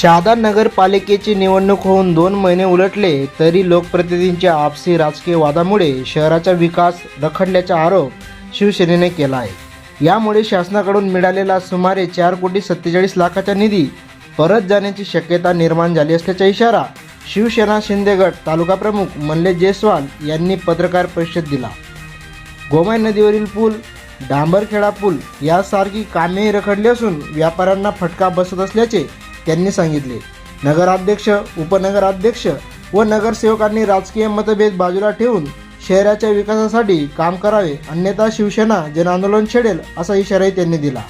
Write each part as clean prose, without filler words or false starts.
शहादा नगरपालिकेची निवडणूक होऊन 2 महिने उलटले तरी लोकप्रतिनिधींच्या आपसी राजकीय वादामुळे शहराचा विकास रखडल्याचा आरोप शिवसेनेने केला आहे। यामुळे शासनाकडून मिळालेला सुमारे 4,47,00,000चा निधी परत जाण्याची शक्यता निर्माण झाली असल्याचा इशारा शिवसेना शिंदे गट तालुका प्रमुख मल्लेश जयस्वाल यांनी पत्रकार परिषदेत दिला। गोमाई नदीवरील पूल, डांबरखेडा पूल यासारखी कामेही रखडली असून व्यापाऱ्यांना फटका बसत असल्याचे त्यांनी सांगितले। नगराध्यक्ष, उपनगराध्यक्ष व नगरसेवकांनी राजकीय मतभेद बाजूला ठेवून शहराच्या विकासासाठी काम करावे, अन्यथा शिवसेना जनआंदोलन छेडेल असा इशाराही त्यांनी दिला।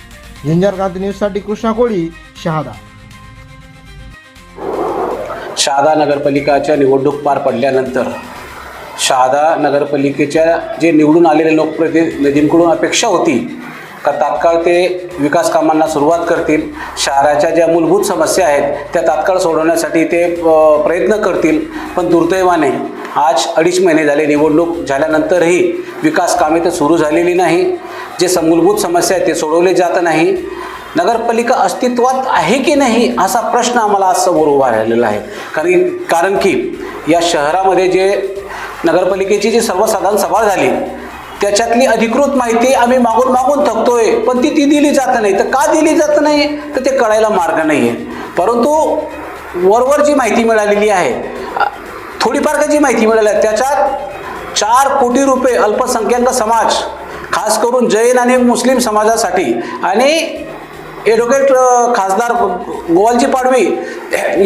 झंझार क्रांती न्यूजसाठी कृष्णा कोळी, शहादा। शहादा नगरपालिकाच्या निवडणूक पार पडल्यानंतर शहादा नगरपालिकेच्या जे निवडून आलेले लोकप्रतिनिधींकडून अपेक्षा होती का तात्काळ ते विकास कामांना सुरुवात करतील, शहराच्या ज्या मूलभूत समस्या आहेत त्या तात्काळ सोडवण्यासाठी ते प्रयत्न करतील। पण दुर्दैवाने आज 2.5 महिने झाले निवडणूक झाल्यानंतरही विकास कामे तर सुरू झालेली नाही। जे मूलभूत समस्या आहेत ते सोडवले जात नाही। नगरपालिका अस्तित्वात आहे की नाही असा प्रश्न आम्हाला आज समोर उभा राहिलेला आहे। कारण की या शहरामध्ये जे नगरपालिकेची जी सर्वसाधारण सभा झाली त्याच्यातली अधिकृत माहिती आम्ही मागून थकतोय, पण ती दिली जात नाही। तर का दिली जात नाही तर ते कळायला मार्ग नाही आहे। परंतु वरवर जी माहिती मिळालेली आहे, थोडीफार जी माहिती मिळाली आहे त्याच्यात 4 कोटी रुपये अल्पसंख्याक समाज, खास करून जैन आणि मुस्लिम समाजासाठी आणि ॲडव्होकेट खासदार गोवालजी पाडवी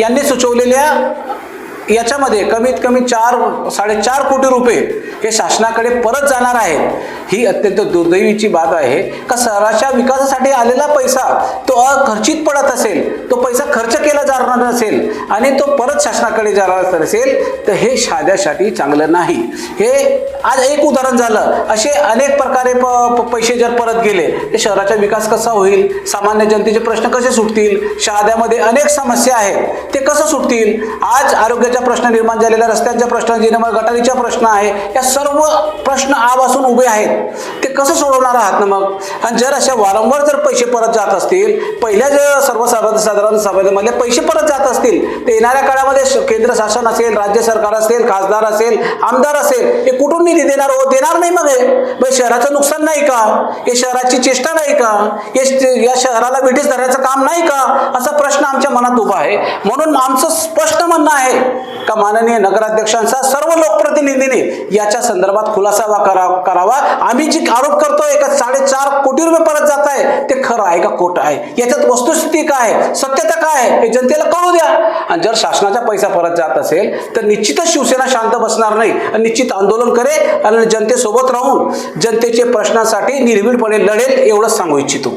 यांनी सुचवलेल्या याच्यामध्ये कमीत कमी 4-4.5 कोटी रुपये हे शासनाकडे परत जाणार आहेत। ही अत्यंत दुर्दैवीची बाब आहे का शहराच्या विकासासाठी आलेला पैसा तो अखर्चित पडत असेल, तो पैसा खर्च केला जाणार नसेल आणि तो परत शासनाकडे जाणार असेल तर हे शहाद्यासाठी चांगलं नाही। हे आज एक उदाहरण झालं, असे अनेक प्रकारे पैसे जर परत गेले तर शहराचा विकास कसा होईल, सामान्य जनतेचे प्रश्न कसे सुटतील, शहाद्यामध्ये अनेक समस्या आहेत ते कसं सुटतील। आज आरोग्याचा प्रश्न निर्माण झालेला, रस्त्यांचा प्रश्न, गटारीचा प्रश्न आहे, या सर्व प्रश्न आजपासून उभे आहेत, ते कसं सोडवणार आहात ना मग। आणि जर अशा वारंवार जर पैसे परत जात असतील, पहिल्या जे सर्वसाधारण सभेमध्ये पैसे परत जात असतील तर येणाऱ्या काळामध्ये केंद्र शासन असेल, राज्य सरकार असेल, खासदार असेल, आमदार असेल, हे कुठून निधी देणार हो? देणार नाही। मग हे शहराचं नुकसान नाही का? हे शहराची चेष्टा नाही का? या शहराला विठीस धरायचं काम नाही का? असा प्रश्न आमच्या मनात उभा आहे। म्हणून आमचं स्पष्ट म्हणणं आहे का माननीय नगराध्यक्षांचा सर्व लोकप्रतिनिधींनी याच्या संदर्भात खुलासा करावा। आम्ही जी आरोप करतोय का 4.5 कोटी रुपये परत जात आहे ते खरं आहे का खोटं आहे, याच्यात वस्तुस्थिती काय आहे, सत्यता काय आहे हे जनतेला कळू द्या। आणि जर शासनाचा पैसा परत जात असेल तर निश्चितच शिवसेना शांत बसणार नाही आणि निश्चित आंदोलन करेल आणि जनतेसोबत राहून जनतेच्या प्रश्नासाठी निर्भीडपणे लढेल, एवढंच सांगू इच्छितो।